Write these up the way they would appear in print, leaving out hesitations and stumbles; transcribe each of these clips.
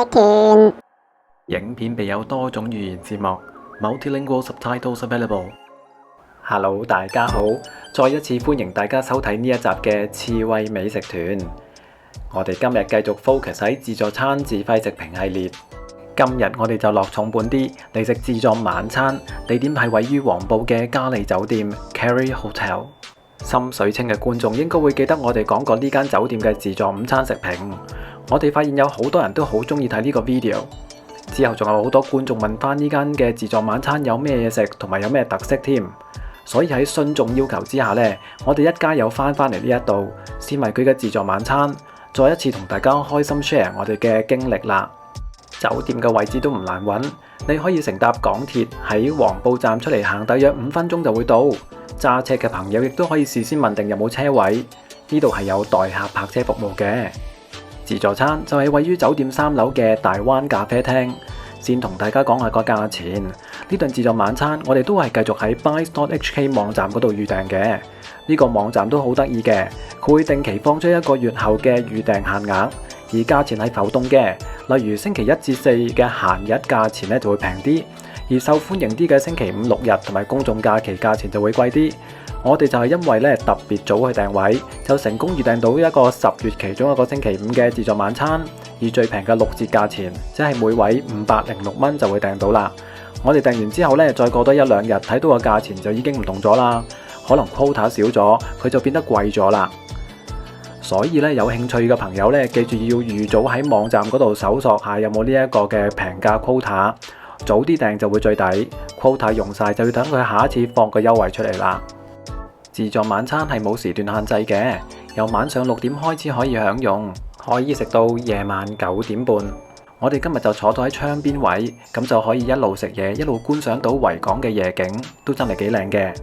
團。影片備有多種語言字幕 ，Multilingual subtitles available。Hello， 大家好，再一次歡迎大家收睇呢一集嘅刺猬美食團。我哋今日繼續 focus 喺自助餐自費食評系列。今日我哋就落重本啲嚟食自助晚餐，地點係位於黃埔嘅嘉利酒店 Carey Hotel。心水清嘅觀眾應該會記得我哋講過呢間酒店嘅自助午餐食評。我哋發現有好多人都好中意睇呢個 video。之後仲有好多觀眾問翻呢間嘅自助晚餐有咩嘢食同埋有咩特色添，所以喺信眾要求之下呢，我哋一家又翻嚟呢一度，先為佢嘅自助晚餐，再一次同大家開心 share 我哋嘅經歷啦。酒店嘅位置都唔難揾，你可以乘搭港鐵喺黃埔站出嚟行大約5分鐘就會到。揸車嘅朋友亦都可以事先問定有冇車位，呢度係有代客泊車服務嘅。自助餐就係位於酒店3樓嘅大灣咖啡廳。先同大家講下個價錢，呢頓自助晚餐我哋都係繼續喺 buy.hk 網站嗰度預訂嘅。呢個網站都好得意嘅，佢會定期放出1個月後嘅預訂限額，而價錢係浮動嘅。例如星期1至4嘅閒日價錢咧就會平啲，而受歡迎啲嘅星期5、6日同埋公眾假期價錢就會貴啲。我哋就係因為咧特別早去訂位，就成功預訂到一個10月其中一個星期5嘅自助晚餐，以最平嘅6折價錢，即係每位506蚊就會訂到啦。我哋訂完之後咧，再過多1、2日睇到個價錢就已經唔同咗啦，可能 quota 少咗，佢就變得貴咗啦。所以咧，有興趣嘅朋友咧，記住要預早喺網站嗰度搜索下有冇呢一個嘅平價 quota， 早啲訂就會最抵。quota 用晒就要等佢下一次放個優惠出嚟啦。自助晚餐係冇時段限制嘅，由晚上6點開始可以享用，可以食到夜晚9點半。我哋今日就坐到喺窗邊位，咁就可以一路食嘢，一路觀賞到維港嘅夜景，都真係幾靚嘅。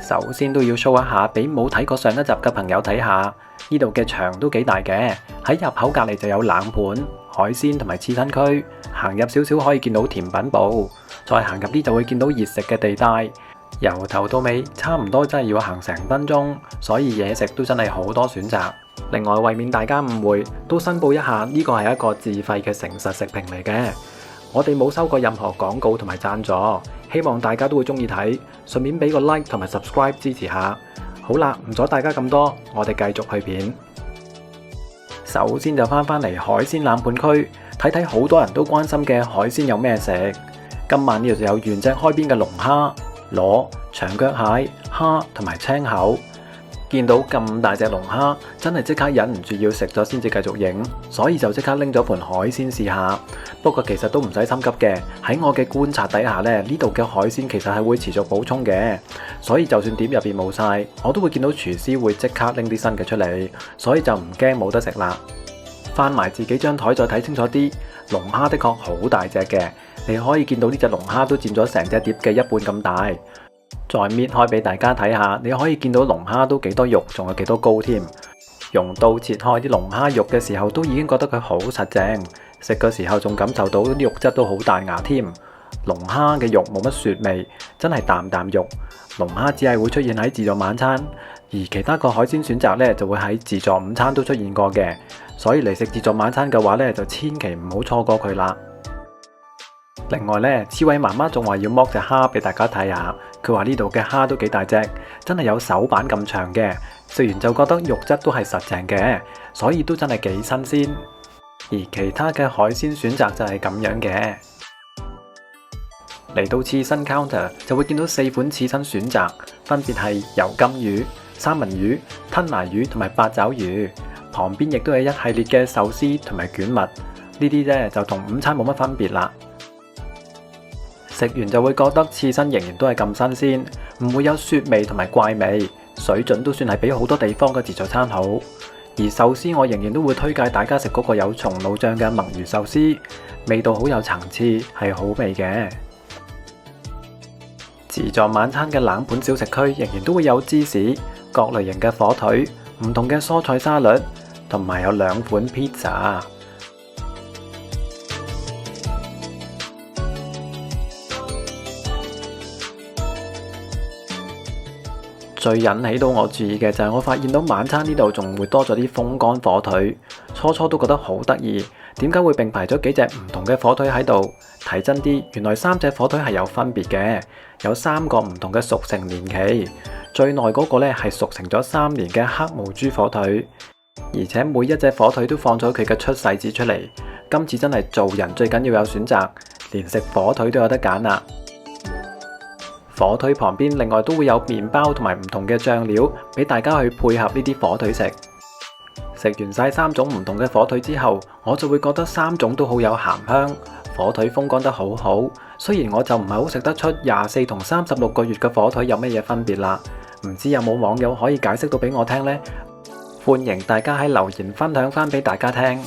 首先都要 show 一下俾冇睇過上一集嘅朋友睇下，呢度嘅牆都幾大嘅，喺入口隔籬就有冷盤、海鮮同埋刺身區，行入少少可以見到甜品部，再行入啲就會見到熱食嘅地帶。由頭到尾差唔多真係要行成分鐘，所以嘢食都真係好多選擇。另外為免大家誤會，都申報一下呢個係一個自費嘅誠實食評嚟嘅，我哋冇收過任何廣告同埋贊助，希望大家都會中意睇，順便俾個 like 同埋 subscribe 支持下。好啦，唔阻大家咁多，我哋繼續去片。首先就翻嚟海鮮冷盤區，睇睇好多人都關心嘅海鮮有咩食。今晚呢度就有原隻開邊嘅龍蝦、螺、長腳蟹、蝦同埋青口。見到咁大隻龍蝦，真係即刻忍唔住要食咗先至繼續影，所以就即刻拎咗盤海鮮試下。不過其實都唔使心急嘅，喺我嘅觀察底下呢，呢度嘅海鮮其實係會持續補充嘅，所以就算碟入邊冇晒，我都會見到廚師會即刻拎啲新嘅出嚟，所以就唔驚冇得食啦。翻埋自己張台再睇清楚啲，龍蝦的確好大隻嘅，你可以見到呢隻龍蝦都佔咗成隻碟嘅一半咁大。再搣開俾大家睇下，你可以見到龍蝦都幾多肉，仲有幾多膏添。用刀切開啲龍蝦肉嘅時候，都已經覺得佢好實淨，食嘅時候仲感受到啲肉質都好彈牙添。龍蝦嘅肉冇乜雪味，真係啖啖肉。龍蝦只係會出現喺自助晚餐，而其他個海鮮選擇呢，就會喺自助午餐都出現過嘅。所以嚟食自助晚餐嘅話呢，就千祈唔好錯過佢啦。另外呢，刺猬媽媽仲話要剝隻蝦俾大家睇下，佢話呢度嘅蝦都幾大隻，真係有手板咁長嘅，食完就覺得肉質都係實淨嘅，所以都真係幾新鮮。而其他嘅海鮮選擇就係咁樣嘅。嚟到刺身 counter 就會見到4款刺身選擇，分別係油甘魚、三文魚、吞拿魚同埋八爪魚，旁邊亦都係一系列嘅壽司同埋卷物，呢啲啫就同午餐冇乜分別啦。食完就會覺得刺身仍然都係咁新鮮，唔會有雪味同埋怪味，水準都算係比好多地方嘅自助餐好。而壽司我仍然都會推介大家食嗰個有松露醬嘅墨魚壽司，味道好有層次，係好味嘅。自助晚餐嘅冷盤小食區仍然都會有芝士、各類型嘅火腿、唔同嘅蔬菜沙律，同埋有2款 pizza。最引起到我注意嘅就係我發現到晚餐呢度仲會多咗啲風乾火腿，初初都覺得好得意，點解會並排咗幾隻唔同嘅火腿喺度？睇真啲，原來3隻火腿係有分別嘅，有3個唔同嘅熟成年期。最耐嗰個咧係熟成咗3年嘅黑毛豬火腿，而且每一隻火腿都放咗佢嘅出世紙出嚟。今次真係做人最緊要有選擇，連食火腿都有得揀啦。火腿旁邊另外都會有麵包同埋唔同嘅醬料俾大家去配合呢啲火腿食。食完晒3種唔同嘅火腿之後，我就會覺得3種都好有鹹香，火腿風乾得好好。雖然我就唔係好食得出24同36個月嘅火腿有咩嘢分別啦，唔知有冇網友可以解釋到俾我聽呢？歡迎大家喺留言分享翻俾大家聽。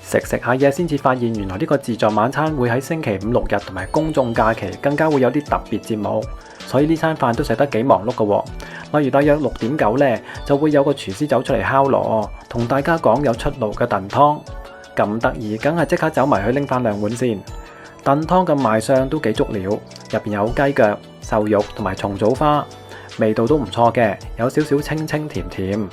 食下嘢先至發現，原來呢個自助晚餐會喺星期5、6日同埋公眾假期更加會有啲特別節目，所以呢餐飯都食得幾忙碌㗎喎。例如大約6點9呢，就會有個廚師走出嚟敲鑼，同大家講有出爐嘅燉湯。咁得意，梗係即刻走埋去拎翻2碗先。燉湯嘅賣相都幾足料，入邊有雞腳、瘦肉同埋蟲草花，味道都唔錯嘅，有少少清清甜甜。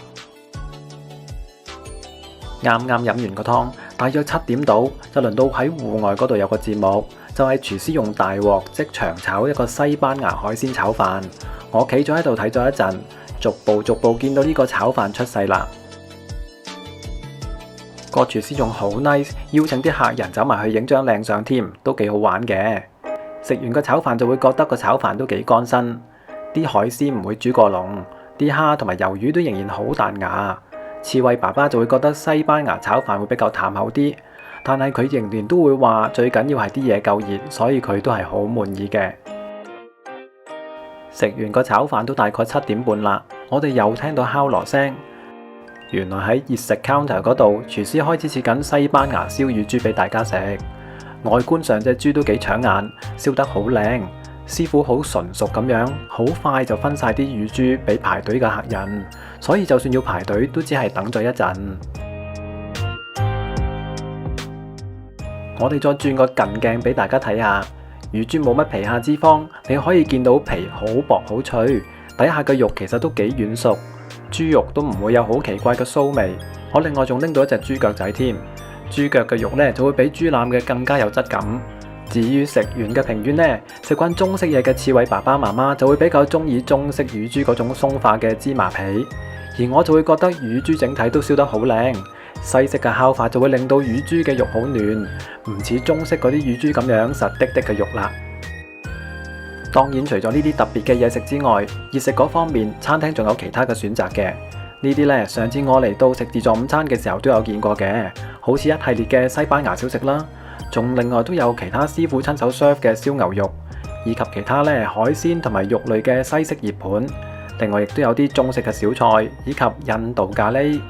啱啱飲完個湯，大約7點到就輪到喺戶外嗰度有個節目，就係廚師用大鑊即場炒一個西班牙海鮮炒飯。我企咗喺度睇咗一陣，逐步見到呢個炒飯出世啦。個廚師仲好 nice， 邀請啲客人走埋去影張靚相添，都幾好玩嘅。食完個炒飯就會覺得個炒飯都幾乾身，啲海鮮唔會煮過籠，啲蝦同埋魷魚都仍然好彈牙。刺蝟爸爸就會覺得西班牙炒飯會比較淡口啲，但係佢仍然都會話最緊要係啲嘢夠熱，所以佢都係好滿意嘅。食完個炒飯都大概7點半啦，我哋又聽到敲鑼聲。原來喺熱食 counter 嗰度，廚師開始切緊西班牙燒乳豬俾大家食。外觀上隻豬都幾搶眼，燒得好靚。師傅好純熟咁樣，好快就分晒啲乳豬俾排隊嘅客人，所以就算要排隊都只係等咗一陣。我哋再轉個近鏡俾大家睇下，乳豬冇乜皮下脂肪，你可以見到皮好薄好脆，底下嘅肉其實都幾軟熟，豬肉都唔會有好奇怪嘅騷味。我另外仲拎到一隻豬腳仔添，豬腳嘅肉呢就會比豬腩嘅更加有質感。至於食完嘅評語呢，食慣中式嘢嘅刺蝟爸爸媽媽就會比較中意中式乳豬嗰種鬆化嘅芝麻皮，而我就會覺得乳豬整體都燒得好靚。西式嘅烤法就會令到乳豬嘅肉好嫩，唔似中式嗰啲乳豬咁樣實滴滴嘅肉啦。當然除咗呢啲特別嘅嘢食之外，熱食嗰方面餐廳仲有其他嘅選擇嘅。呢啲呢，上次我嚟到食自助午餐嘅時候都有見過嘅，好似一系列嘅西班牙小食啦。仲另外都有其他師傅親手 serve 嘅燒牛肉，以及其他海鮮同埋肉類嘅西式熱盤。另外亦都有啲中式嘅小菜，以及印度咖喱。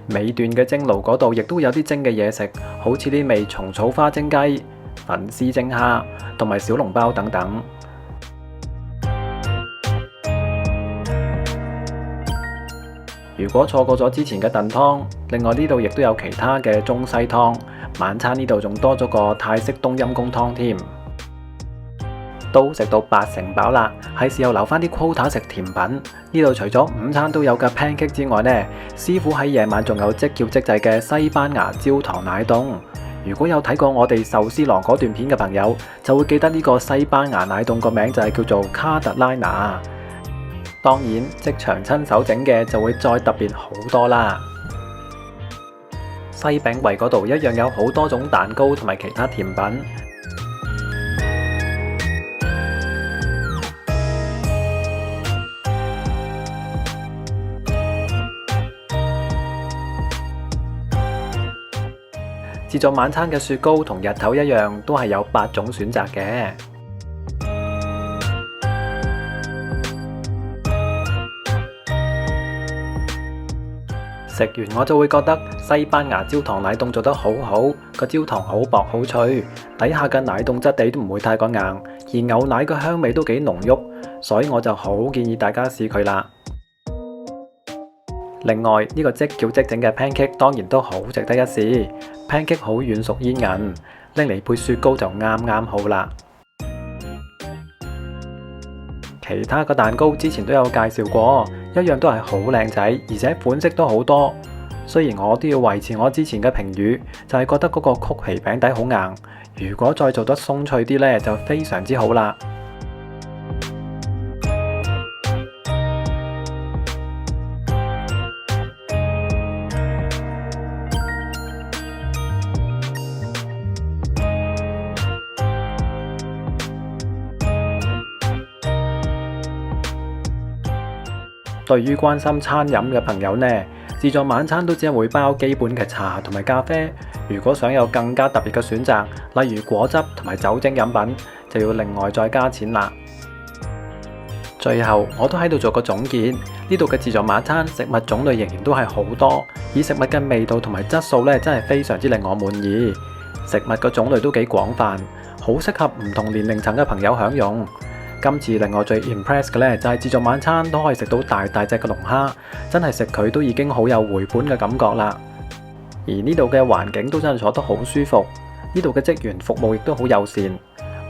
尾段嘅蒸爐嗰度亦都有啲蒸嘅嘢食，好似啲味蟲草花蒸雞、粉絲蒸蝦同埋小籠包等等。如果錯過咗之前嘅燉湯，另外呢度亦都有其他嘅中西湯。晚餐呢度仲多咗個泰式冬陰功湯添。都食到80飽啦，係時候留翻啲 quota 食甜品。呢度除咗午餐都有嘅 pancake 之外呢，師傅喺夜晚仲有即叫即製嘅西班牙焦糖奶凍。如果有睇過我哋壽司郎嗰段片嘅朋友，就會記得呢個西班牙奶凍個名就係叫做卡特拉拿。當然即場親手整嘅就會再特別好多啦。西餅櫃嗰度一樣有好多種蛋糕同埋其他甜品。自助晚餐嘅雪糕同日頭一樣，都係有8種選擇嘅。食完我就會覺得西班牙焦糖奶凍做得好好，個焦糖好薄好脆，底下嘅奶凍質地都唔會太過硬，而牛奶嘅香味都幾濃郁，所以我就好建議大家試佢啦。另外呢個即叫即整嘅 pancake 當然都好值得一試。pancake 好軟熟煙韌，拎嚟配雪糕就啱啱好啦。其他嘅蛋糕之前都有介紹過，一樣都係好靚仔，而且款式都好多。雖然我都要維持我之前嘅評語，就係覺得嗰個曲奇餅底好硬，如果再做得鬆脆啲呢，就非常之好啦。對於關心餐飲嘅朋友呢，自助晚餐都只係會包基本嘅茶同埋咖啡。如果想有更加特別嘅選擇，例如果汁同埋酒精飲品，就要另外再加錢啦。最後我都喺度做個總結，呢度嘅自助晚餐食物種類仍然都係好多，以食物嘅味道同埋質素呢，真係非常之令我滿意。食物嘅種類都幾廣泛，好適合唔同年齡層嘅朋友享用。今次令我最 impress 嘅呢，就係自助晚餐都可以食到大大隻嘅龍蝦，真係食佢都已經好有回本嘅感覺啦。而呢度嘅環境都真係坐得好舒服，呢度嘅職員服務亦都好友善，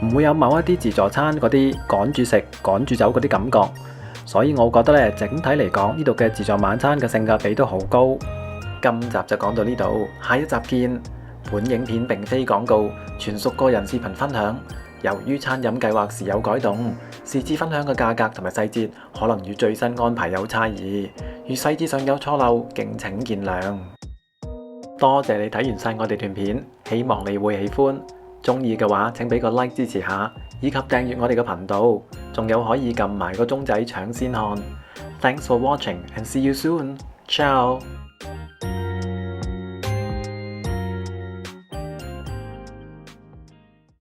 唔會有某一啲自助餐嗰啲趕住食趕住走嗰啲感覺。所以我覺得呢，整體嚟講，呢度嘅自助晚餐嘅性價比都好高。今集就講到呢度，下一集見。本影片並非廣告，全屬個人視頻分享。由於餐飲計劃時有改動，是次分享嘅價格同埋細節可能與最新安排有差異，如細節上有錯漏，敬請見諒。多謝你睇完晒我哋段片，希望你會喜歡。中意嘅話，請俾個 like 支持下，以及訂閱我哋嘅頻道，仲有可以撳埋個鐘仔搶先看。Thanks for watching and see you soon. Ciao.